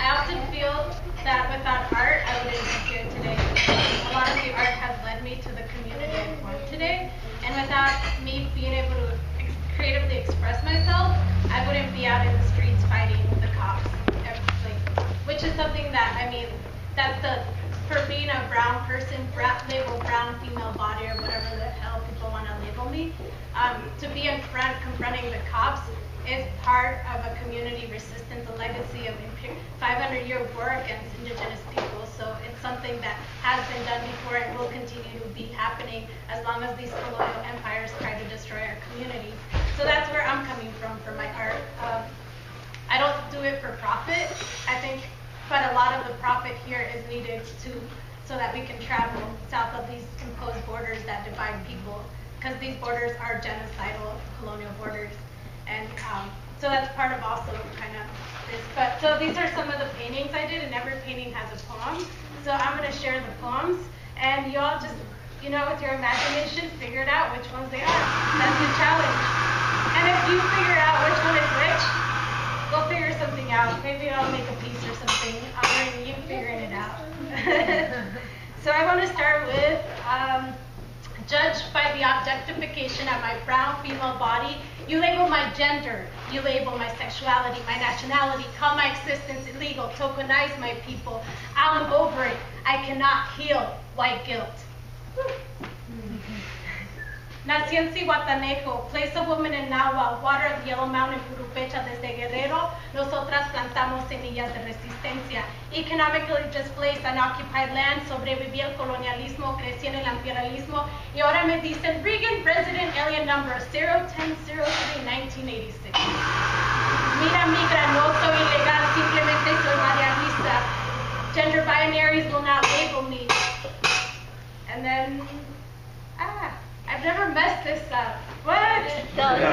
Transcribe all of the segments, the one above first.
I often feel that without art, I wouldn't be here today. A lot of the art has led me to the community I formed today, and without me being able to creatively express myself, I wouldn't be out in the streets fighting with the cops, which is something that, I mean, that's for being a brown person, labeled brown female body or whatever the hell people want to label me, to be in front confronting the cops is part of a community resistance, a legacy of 500-year war against indigenous people. So it's something that has been done before and will continue to be happening as long as these colonial empires try to destroy our community. So that's where I'm coming from for my art. I don't do it for profit, I think, but a lot of the profit here is needed so that we can travel south of these imposed borders that divide people, because these borders are genocidal colonial borders. And so that's part of also kind of this. But so these are some of the paintings I did, and every painting has a poem. So I'm going to share the poems, and you all just, with your imagination, figure it out which ones they are. That's the challenge. And if you figure out which one is which, we'll figure something out. Maybe I'll make a piece or something honoring you figuring it out. So I want to start with judged by the objectification of my brown female body, you label my gender, you label my sexuality, my nationality, call my existence illegal, tokenize my people. I'm over it. I cannot heal white guilt. Nací en Cihuatanejo, place of woman in Nahuatl, water of the Yellow Mountain, Purupecha desde Guerrero, nosotras plantamos semillas de resistencia. Economically displaced, unoccupied land, sobreviví el colonialismo, crecí en el imperialismo, y ahora me dicen Reagan, resident alien number 01003-1986. Mira, migra, no soy ilegal, simplemente soy materialista. Gender binaries will not label me. And then, I've never messed this up. What? Got it.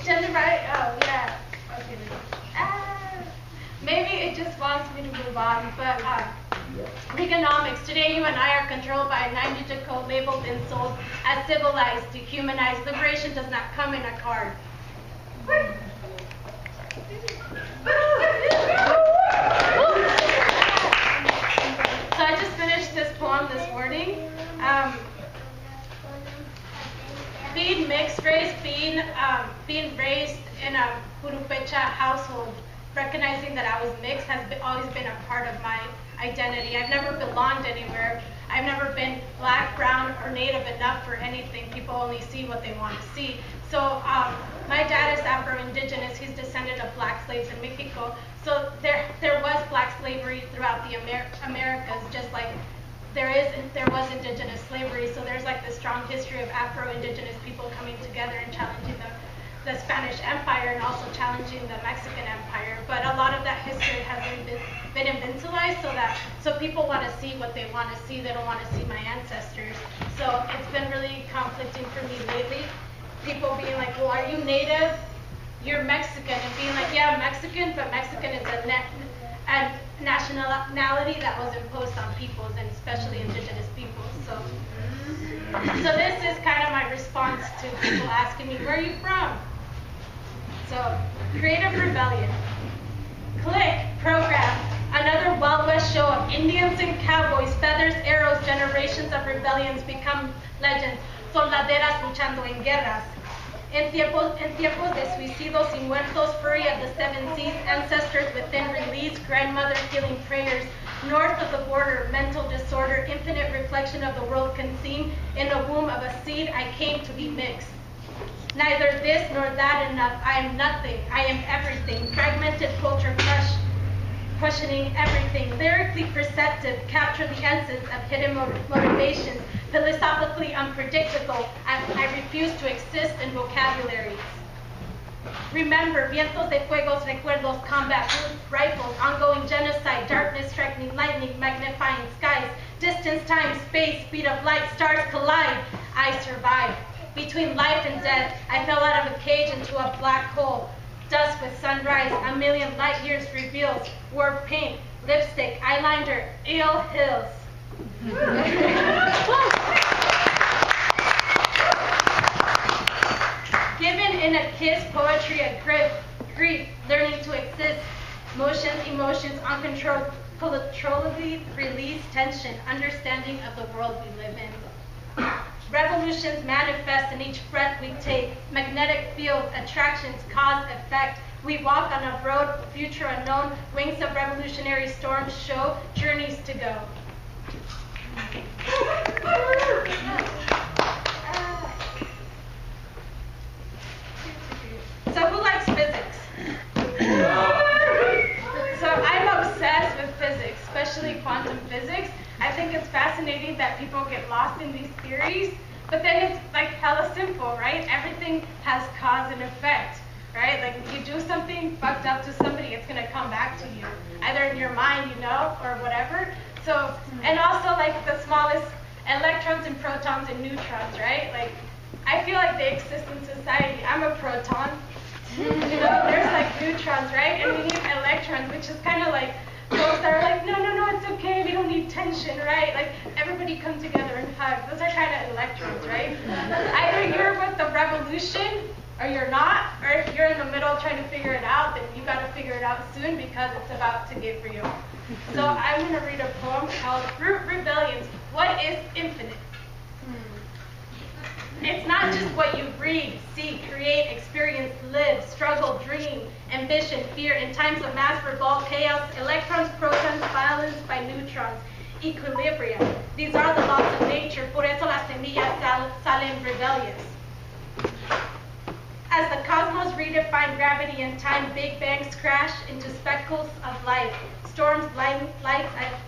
Gender right? Oh, yeah. Okay. Maybe it just wants me to move on, but Reaganomics. Today you and I are controlled by a 90 code labeled and sold as civilized, dehumanized. Liberation does not come in a card. So I just finished this poem this morning. Being mixed race, being raised in a Purupecha household, recognizing that I was mixed has always been a part of my identity. I've never belonged anywhere. I've never been black, brown, or native enough for anything. People only see what they want to see. So my dad is Afro-Indigenous. He's descended of black slaves in Mexico. So there was black slavery throughout the Americas, just like there was indigenous slavery. So there's like this strong history of Afro-Indigenous people coming together and challenging the Spanish Empire and also challenging the Mexican Empire. But a lot of that history hasn't been infantilized, so people want to see what they want to see. They don't want to see my ancestors. So it's been really conflicting for me lately. People being like, well, are you native? You're Mexican. And being like, yeah, I'm Mexican, but Mexican is a nationality that was imposed on peoples, and especially indigenous peoples. So this is kind of my response to people asking me, where are you from? So, creative rebellion. Click, program, another Wild West show of Indians and cowboys, feathers, arrows, generations of rebellions become legends, soldaderas luchando en guerras. En tiempos de suicidios y muertos, fury of the seven seas, ancestors within release, grandmother healing prayers, north of the border, mental disorder, infinite reflection of the world conceived, in the womb of a seed I came to be mixed. Neither this nor that enough, I am nothing, I am everything, fragmented culture questioning everything, lyrically perceptive, capture the essence of hidden motivations, philosophically unpredictable, I refuse to exist in vocabularies. Remember, vientos de fuegos, recuerdos, combat, boots, rifles, ongoing genocide, darkness, striking lightning, magnifying skies, distance, time, space, speed of light, stars collide. I survived. Between life and death, I fell out of a cage into a black hole. Dusk with sunrise, a million light years reveals, wore paint, lipstick, eyeliner, ill hills. and a kiss, poetry, a grief, learning to exist, emotions, uncontrollably release tension, understanding of the world we live in. Revolutions manifest in each breath we take, magnetic fields, attractions, cause, effect. We walk on a road, future unknown, wings of revolutionary storms show, journeys to go. So who likes physics? So I'm obsessed with physics, especially quantum physics. I think it's fascinating that people get lost in these theories, but then it's like hella simple, right? Everything has cause and effect, right? Like if you do something fucked up to somebody, it's gonna come back to you, either in your mind, or whatever. So, and also like the smallest electrons and protons and neutrons, right? Like, I feel like they exist in society. I'm a proton. There's like neutrons, right? And we need electrons, which is kind of like folks that are like, no, it's okay. We don't need tension, right? Like everybody come together and hug. Those are kind of electrons, right? Either you're with the revolution or you're not, or if you're in the middle trying to figure it out, then you got to figure it out soon because it's about to get real. So I'm going to read a poem called Root Rebellions. What is infinite? It's not just what you breathe, see, create, experience, live, struggle, dream, ambition, fear. In times of mass revolt, chaos, electrons, protons, balanced by neutrons, equilibrium. These are the laws of nature. Por eso las semillas salen rebellious. As the cosmos redefine gravity and time, big bangs crash into speckles of light. Storms, lights,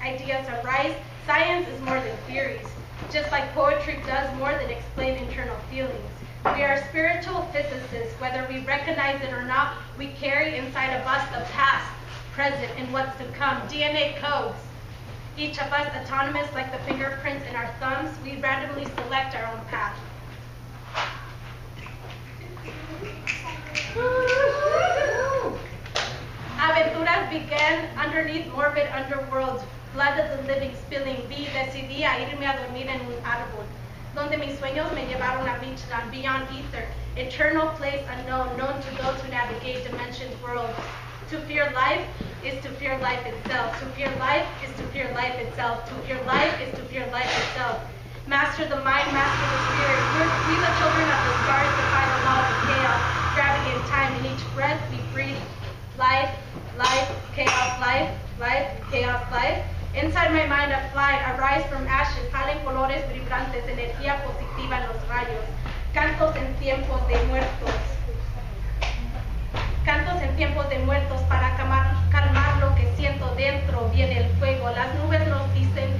ideas arise. Science is more than theories. Just like poetry does more than explain internal feelings. We are spiritual physicists. Whether we recognize it or not, we carry inside of us the past, present, and what's to come. DNA codes. Each of us autonomous like the fingerprints in our thumbs. We randomly select our own path. Aventuras began underneath morbid underworlds. Blood of the living spilling. Decidí a irme a dormir en un árbol, donde mis sueños me llevaron a Beachland, beyond ether, eternal place unknown, known to those who navigate dimensions, worlds. To fear life is to fear life itself. To fear life is to fear life itself. To fear life is to fear life itself. Master the mind, master the spirit. We the children of the stars defy the laws of chaos, gravity and time. In each breath we breathe life, chaos, life, chaos, life. Inside my mind I fly, arise from ashes, salen colores vibrantes, energía positiva en los rayos. Cantos en tiempos de muertos. Cantos en tiempos de muertos para calmar lo que siento dentro. Viene el fuego. Las nubes nos dicen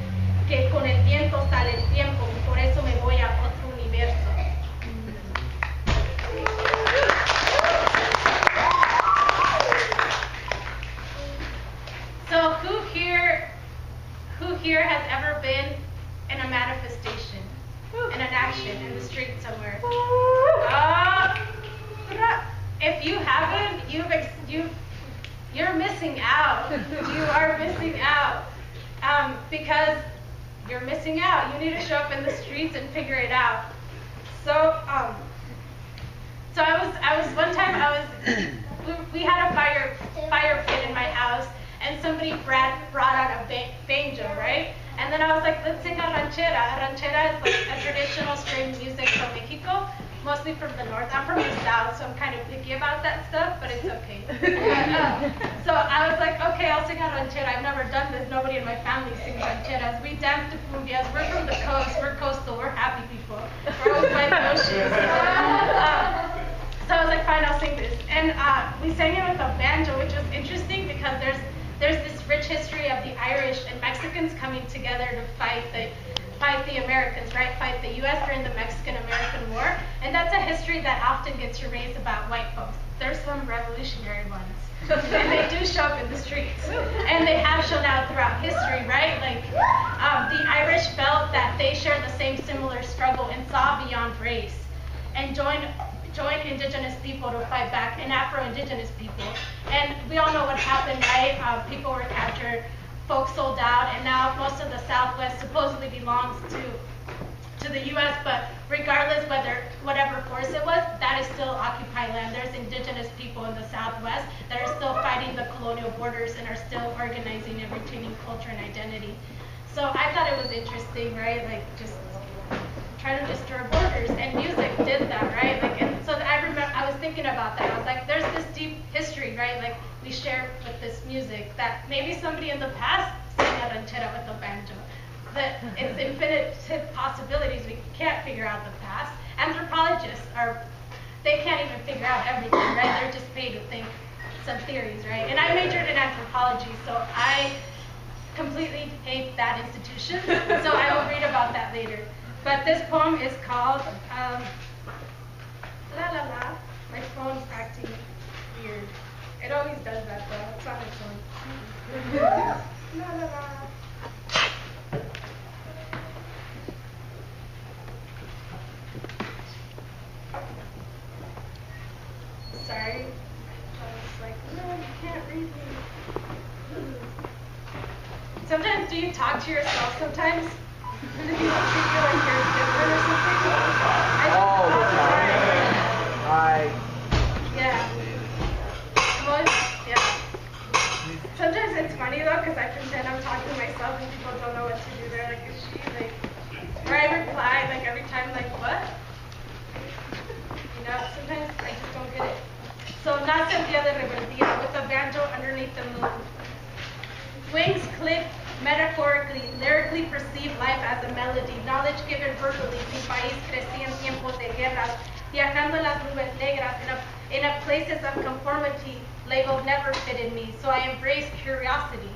que con el viento sale el tiempo. Por eso me voy a otro universo. So who here has ever been in a manifestation, in an action, in the street somewhere? If you haven't, you're missing out. You are missing out because you're missing out. You need to show up in the streets and figure it out. So I was one time we had a fire pit in my house. And somebody brought out a banjo, right? And then I was like, let's sing a ranchera. A ranchera is like a traditional string music from Mexico, mostly from the north. I'm from the south, so I'm kind of picky about that stuff, but it's okay. So I was like, okay, I'll sing a ranchera. I've never done this. Nobody in my family sings rancheras. We dance to cumbias. We're from the coast. We're coastal. We're happy people. We're always by the ocean. So I was like, fine, I'll sing this. And we sang it with a banjo, which was interesting because there's this rich history of the Irish and Mexicans coming together to fight the Americans, right? Fight the U.S. during the Mexican-American War. And that's a history that often gets erased about white folks. There's some revolutionary ones. And they do show up in the streets. And they have shown out throughout history, right? Like, the Irish felt that they shared the same similar struggle and saw beyond race and joined indigenous people to fight back, and Afro-indigenous people. And we all know what happened, right? People were captured, folks sold out, and now most of the Southwest supposedly belongs to the U.S., but regardless whatever force it was, that is still occupied land. colonial borders and are still organizing and retaining culture and identity. So I thought it was interesting, right? Like just try to destroy borders, and music did that, right? Like, and so I remember I was thinking about that. I was like, there's this deep history, right? Like we share with this music that maybe somebody in the past sang a ranchera with a banjo. That it's infinite possibilities. We can't figure out the past. Anthropologists they can't even figure out everything, right? They're just paid to think some theories, right? And I majored in anthropology, so I completely hate that institution. So I will read about that later. But this poem is called La La La. My phone's acting weird. It always does that though. It's on its own. La La La. Sorry. I was like, no, you can't read me. Sometimes, do you talk to yourself sometimes? Do you treat you like you're different or something? All the time. Yeah. Yeah. Sometimes it's funny though, because I pretend I'm talking to myself and people don't know what to do. They're like, is she like, or I reply like every time like, what? You know, sometimes I just don't get it. So, nace el día de rebeldía with a banjo underneath the moon. Wings clip, metaphorically, lyrically perceive life as a melody. Knowledge given verbally. Mi país crecía en tiempos de guerras. Viajando en las nubes negras. In a places of conformity, labels never fitted me. So I embraced curiosity.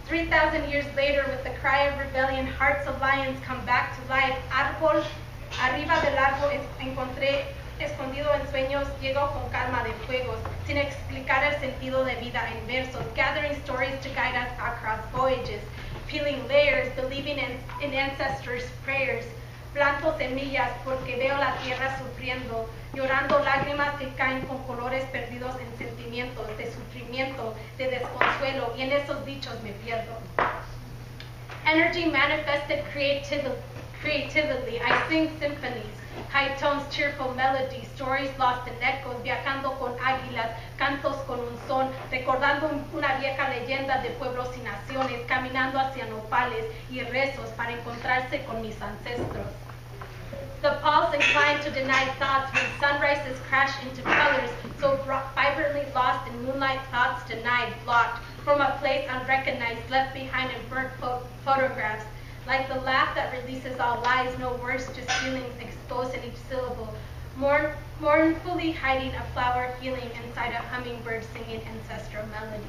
3,000 years later, with the cry of rebellion, hearts of lions come back to life. Árbol, arriba del árbol encontré escondido en sueños, llego con calma de fuegos, sin explicar el sentido de vida en versos, gathering stories to guide us across voyages, peeling layers, believing in ancestors' prayers, planto semillas porque veo la tierra sufriendo, llorando lágrimas que caen con colores perdidos en sentimientos de sufrimiento, de desconsuelo, y en esos dichos me pierdo. Energy manifested creatively, I sing symphonies, high tones, cheerful melodies, stories lost in echoes, viajando con águilas, cantos con un son, recordando una vieja leyenda de pueblos y naciones, caminando hacia nopales y rezos para encontrarse con mis ancestros. The pulse inclined to deny thoughts when sunrises crash into colors, so vibrantly lost in moonlight, thoughts denied, blocked, from a place unrecognized, left behind in burnt photographs. Like the laugh that releases all lies, no words, just feelings exposed in each syllable. Mournfully hiding a flower feeling inside a hummingbird singing ancestral melodies.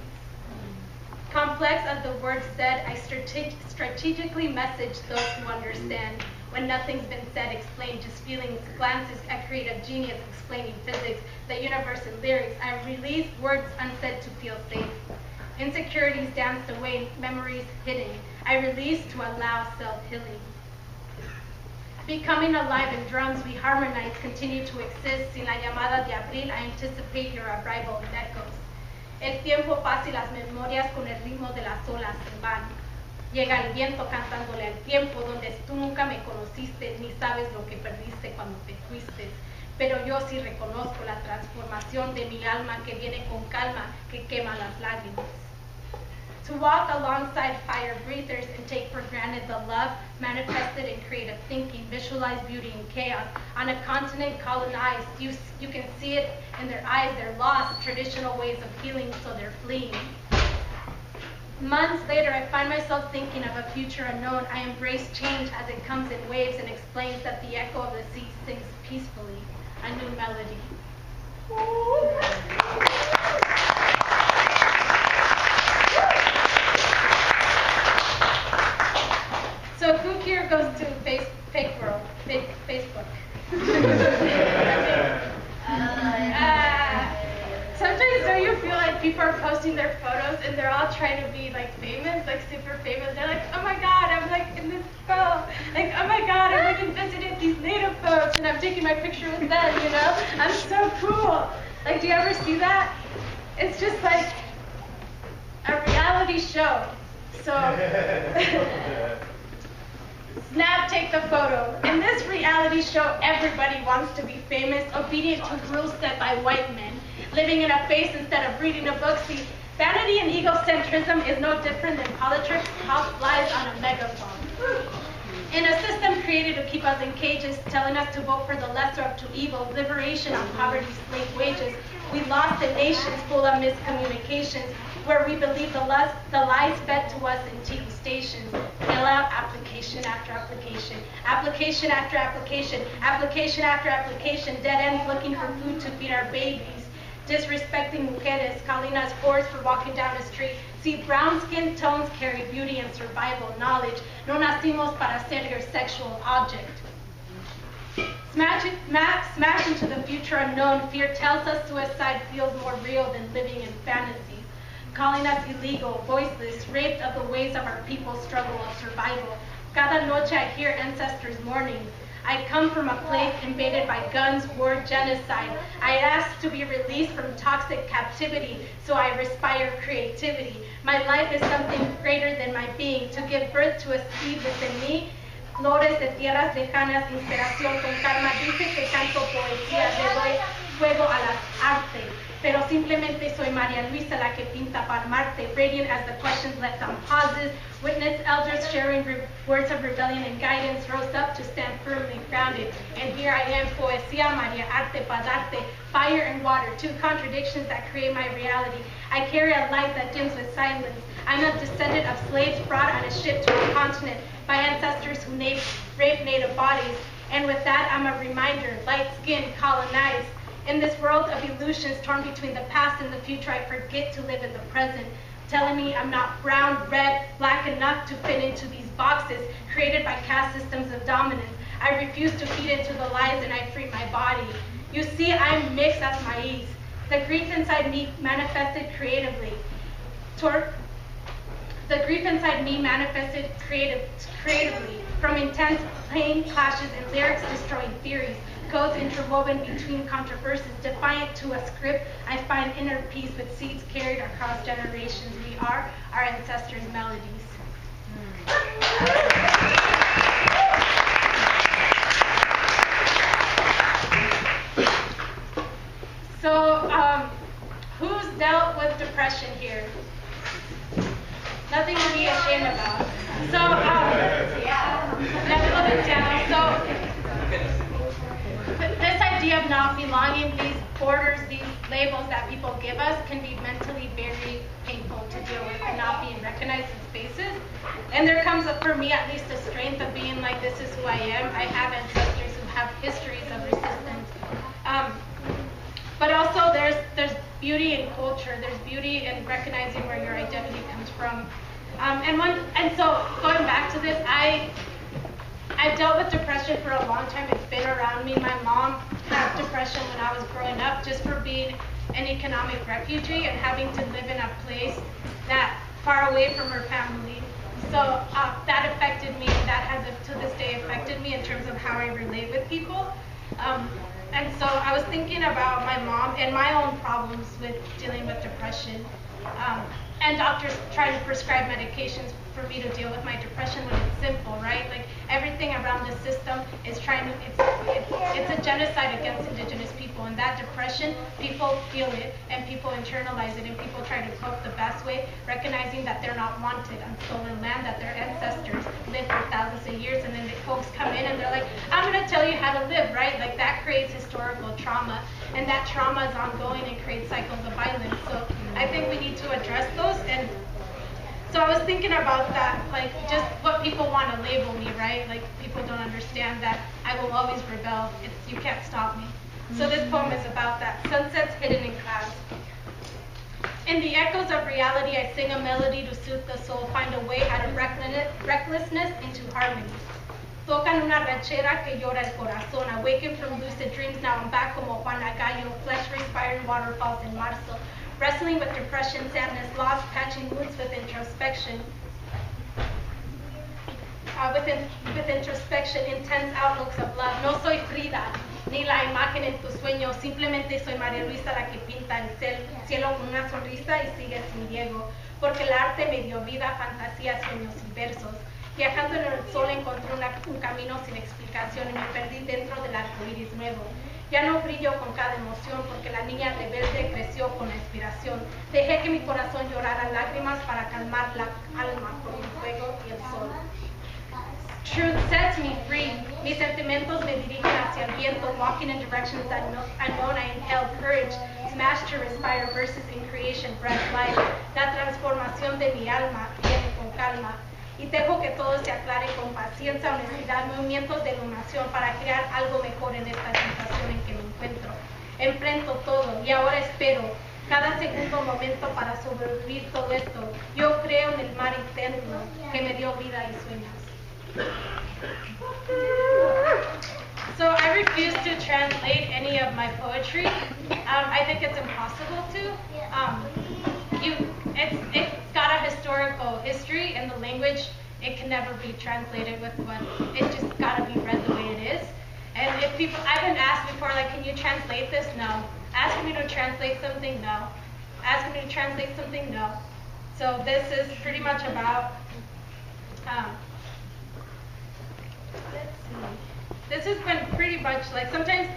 Complex as the words said, I strategically message those who understand. When nothing's been said, explain just feelings, glances at creative genius, explaining physics, the universe in lyrics. I release words unsaid to feel safe. Insecurities danced away, memories hidden. I release to allow self-healing. Becoming alive in drums, we harmonize, continue to exist. Sin la llamada de abril, I anticipate your arrival in echoes. El tiempo pasa y las memorias con el ritmo de las olas se van. Llega el viento cantándole al tiempo, donde tú nunca me conociste, ni sabes lo que perdiste cuando te fuiste. Pero yo sí reconozco la transformación de mi alma que viene con calma, que quema las lágrimas. To walk alongside fire breathers and take for granted the love manifested in creative thinking, visualize beauty in chaos. On a continent colonized, you can see it in their eyes, they're lost, traditional ways of healing, so they're fleeing. Months later, I find myself thinking of a future unknown. I embrace change as it comes in waves and explains that the echo of the sea sings peacefully, a new melody. So who here goes to Facebook? Sometimes don't you feel like people are posting their photos and they're all trying to be like famous, like super famous? They're like, oh my God, I'm like in this photo. Like, oh my God, I went and visited these native folks and I'm taking my picture with them, you know? I'm so cool. Like, do you ever see that? It's just like a reality show. So, snap, take the photo. In this reality show, everybody wants to be famous, obedient to rules set by white men, living in a face instead of reading a book. See, Vanity and egocentrism is no different than politics tossed lies on a megaphone. In a system created to keep us in cages, telling us to vote for the lesser of two evils, liberation on poverty, slave wages, we lost a nation full of miscommunications, where we believe the lies fed to us in TV stations. Fill out application after application, application after application, application after application, dead ends looking for food to feed our babies, disrespecting mujeres, calling us whores for walking down the street. See, brown skin tones carry beauty and survival knowledge. No nacimos para ser your sexual object. Smash into the future unknown. Fear tells us suicide feels more real than living in fantasy. Calling us illegal, voiceless, raped of the ways of our people's struggle of survival. Cada noche I hear ancestors mourning. I come from a place invaded by guns, war, genocide. I ask to be released from toxic captivity, so I respire creativity. My life is something greater than my being, to give birth to a seed within me. Flores de tierras lejanas, inspiración con calma, dice que canto poesía, le doy fuego a las artes. Pero simplemente soy María Luisa, la que pinta para Marte, radiant as the questions left on pauses. Witness elders sharing words of rebellion and guidance, rose up to stand firmly grounded. And here I am, poesía, María Arte, Padarte, fire and water, two contradictions that create my reality. I carry a light that dims with silence. I'm a descendant of slaves brought on a ship to a continent by ancestors who raped native bodies. And with that, I'm a reminder, light skin, colonized. In this world of illusions torn between the past and the future, I forget to live in the present, telling me I'm not brown, red, black enough to fit into these boxes created by caste systems of dominance. I refuse to feed into the lies and I free my body. You see, I'm mixed as maíz. The grief inside me manifested creatively. The grief inside me manifested creatively, from intense pain clashes and lyrics destroying theories. Codes interwoven between controversies, defiant to a script, I find inner peace with seeds carried across generations. We are our ancestors' melodies. So, who's dealt with depression here? Nothing to be ashamed about. So, let's look at down. So, this idea of not belonging, these borders, these labels that people give us can be mentally very painful to deal with and not being recognized in spaces. And there comes up, for me at least, a strength of being like, this is who I am. I have ancestors who have histories of resistance. But also there's beauty in culture. There's beauty in recognizing where your identity comes from. And so going back to this, I've dealt with depression for a long time. It's been around me. My mom had depression when I was growing up, just for being an economic refugee and having to live in a place that far away from her family. So that affected me. That has to this day affected me in terms of how I relate with people. And so I was thinking about my mom and my own problems with dealing with depression. And doctors try to prescribe medications for me to deal with my depression when it's simple, right? Like everything around the system is it's a genocide against indigenous people, and that depression, people feel it and people internalize it, and people try to cope the best way, recognizing that they're not wanted on stolen land, that their ancestors lived for thousands of years, and then the folks come in and they're like, I'm gonna tell you how to live, right? Like that creates historical trauma, and that trauma is ongoing and creates cycles of violence. So I think we need to address those. And so I was thinking about that, like just what people want to label me, right? Like people don't understand that I will always rebel. You can't stop me. So this poem is about that. Sunsets hidden in clouds. In the echoes of reality, I sing a melody to soothe the soul, find a way out of recklessness into harmony. Tocan una ranchera que llora el corazón. Awakened from lucid dreams, now I'm back como Juana Gallo, flesh respiring waterfalls in Marzo. Wrestling with depression, sadness, loss, patching wounds with introspection. With introspection, intense outlooks of love. No soy Frida, ni la imagen en tu sueño. Simplemente soy María Luisa, la que pinta el cielo con una sonrisa y sigue sin Diego. Porque el arte me dio vida, fantasía, sueños y versos. Viajando en el sol encontré un camino sin explicación y me perdí dentro del arco iris nuevo. Ya no brillo con cada emoción porque la niña rebelde creció con la inspiración. Dejé que mi corazón llorara lágrimas para calmar la alma con el fuego y el sol. Truth sets me free. Mis sentimientos me dirigen hacia el viento, walking in directions unknown. I inhale courage, smash to respire verses in creation, breath life. La transformación de mi alma viene con calma. Y dejo que todo se aclare con paciencia, honestidad, movimientos de iluminación para crear algo mejor en esta situación en que me encuentro. Enfrento todo y ahora espero cada segundo momento para sobrevivir todo esto. Yo creo en el mar interno que me dio vida y sueños. So I refuse to translate any of my poetry. I think it's impossible to. It's got a historical history, and the language, it can never be translated with what, it just got to be read the way it is. And if people, I've been asked before, like, can you translate this? No. Asking me to translate something? No. Asking me to translate something? No. So this is pretty much about, let's see. This has been pretty much like, sometimes,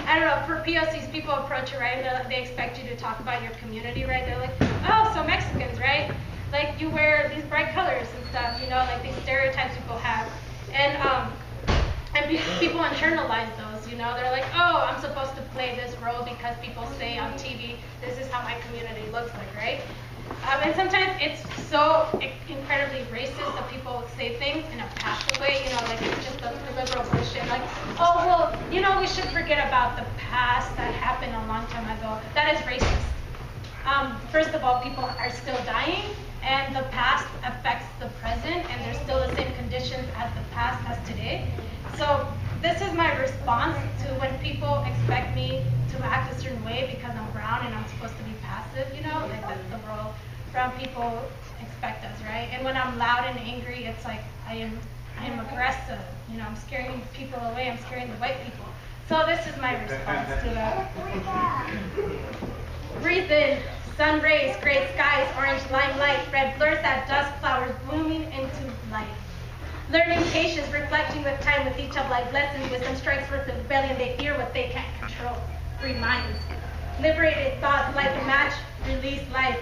I don't know, for POCs, people approach it, right? They expect you to talk about your community, right? They're like, oh, so Mexicans, right? Like, you wear these bright colors and stuff, you know, like these stereotypes people have. And people internalize those, you know? They're like, oh, I'm supposed to play this role because people say on TV, this is how my community looks like, right? And sometimes it's so incredibly racist that people say things in a passive way, you know, like it's just the liberal bullshit, like, oh, well, you know, we should forget about the past that happened a long time ago. That is racist. First of all, people are still dying, and the past affects the present, and there's still the same conditions as the past as today. So this is my response to when people expect me to act a certain way because I'm brown and I'm supposed to be passive, you know, like that's the role brown people expect us, right? And when I'm loud and angry, it's like I am aggressive, you know, I'm scaring people away, I'm scaring the white people. So this is my response to that. Breathe in, sun rays, gray skies, orange limelight, red blurs that dust flowers blooming into life. Learning patience, reflecting with time with each of life lessons, wisdom strikes with the rebellion, they fear what they can't control. Free minds. Liberated thoughts, light the match, release life.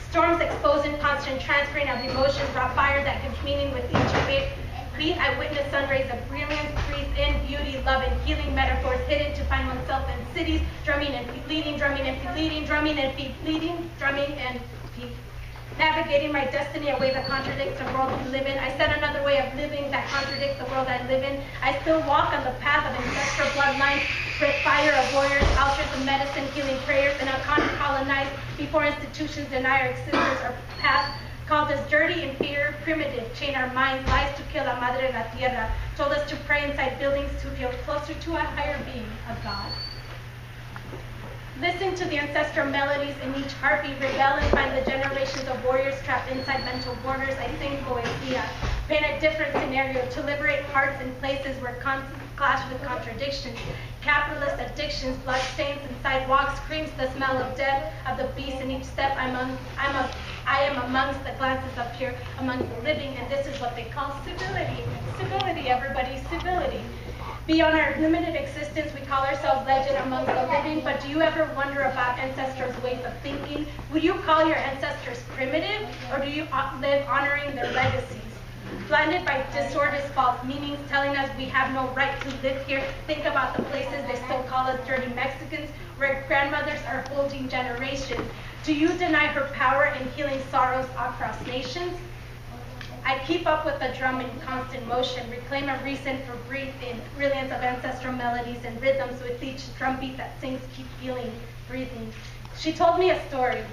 Storms exposing constant transferring of emotions, brought fire that gives meaning with each fate. Beat, I witness sun rays of brilliance, breathe in beauty, love, and healing metaphors hidden to find oneself in cities, drumming and bleeding, drumming and bleeding, drumming and bleeding, drumming and bleeding. Navigating my destiny, a way that contradicts the world we live in. I set another way of living that contradicts the world I live in. I still walk on the path of ancestral bloodlines, spread fire of warriors, altars of medicine, healing prayers, and colonized before institutions deny our existence or path. Called us dirty, inferior, primitive, chain our minds, lies to kill la madre la tierra, told us to pray inside buildings to feel closer to a higher being of God. Listen to the ancestral melodies in each heartbeat, rebel and find the generations of warriors trapped inside mental borders. I sing poesia, paint a different scenario to liberate hearts in places where clash with contradictions. Capitalist addictions, blood stains and sidewalks, screams the smell of death of the beast in each step. I am amongst the glances up here, among the living, and this is what they call civility. Civility, everybody, civility. Beyond our limited existence, we call ourselves legend amongst the living, but do you ever wonder about ancestors' ways of thinking? Would you call your ancestors primitive, or do you live honoring their legacies? Blinded by disorders, false meanings, telling us we have no right to live here. Think about the places they still call us dirty Mexicans, where grandmothers are holding generations. Do you deny her power in healing sorrows across nations? I keep up with the drum in constant motion, reclaim a reason for breathing, brilliance of ancestral melodies and rhythms with each drumbeat that sings, keep feeling, breathing. She told me a story.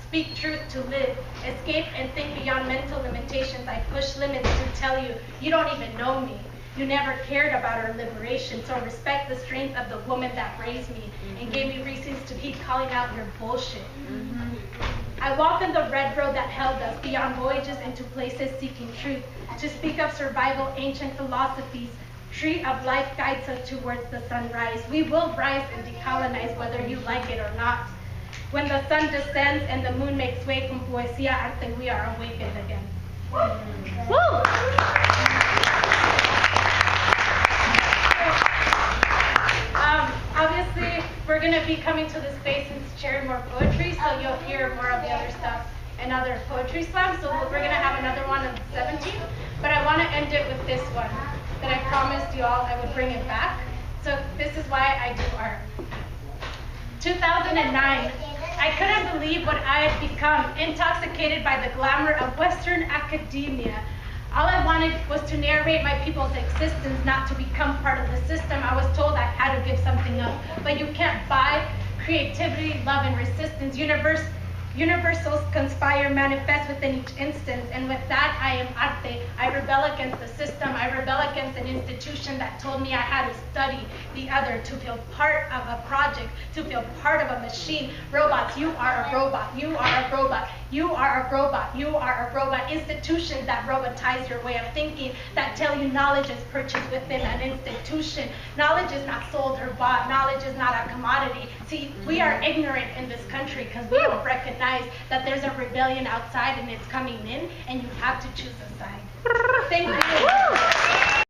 Speak truth to live, escape and think beyond mental limitations. I push limits to tell you, you don't even know me. You never cared about our liberation, so respect the strength of the woman that raised me and gave me reasons to keep calling out your bullshit. I walk on the red road that held us beyond voyages into places seeking truth, to speak of survival, ancient philosophies. Tree of life guides us towards the sunrise. We will rise and decolonize whether you like it or not. When the sun descends and the moon makes way con poesía arte, we are awakened again. Woo! going to be coming to this space and sharing more poetry, so you'll hear more of the other stuff and other poetry slams. So we're going to have another one on the 17th, but I want to end it with this one that I promised you all I would bring it back. So this is why I do art. 2009, I couldn't believe what I had become, intoxicated by the glamour of Western academia. All I wanted was to narrate my people's existence, not to become part of the system. I was told I had to give something up, but you can't buy creativity, love, and resistance. Universals conspire, manifest within each instance, and with that I am arte. I rebel against the system. I rebel against an institution that told me I had to study the other, to feel part of a project, to feel part of a machine. Robots, you are a robot. You are a robot. You are a robot. You are a robot. Institutions that robotize your way of thinking, that tell you knowledge is purchased within an institution. Knowledge is not sold or bought. Knowledge is not a commodity. See, we are ignorant in this country because we don't recognize that there's a rebellion outside and it's coming in, and you have to choose a side. Thank you.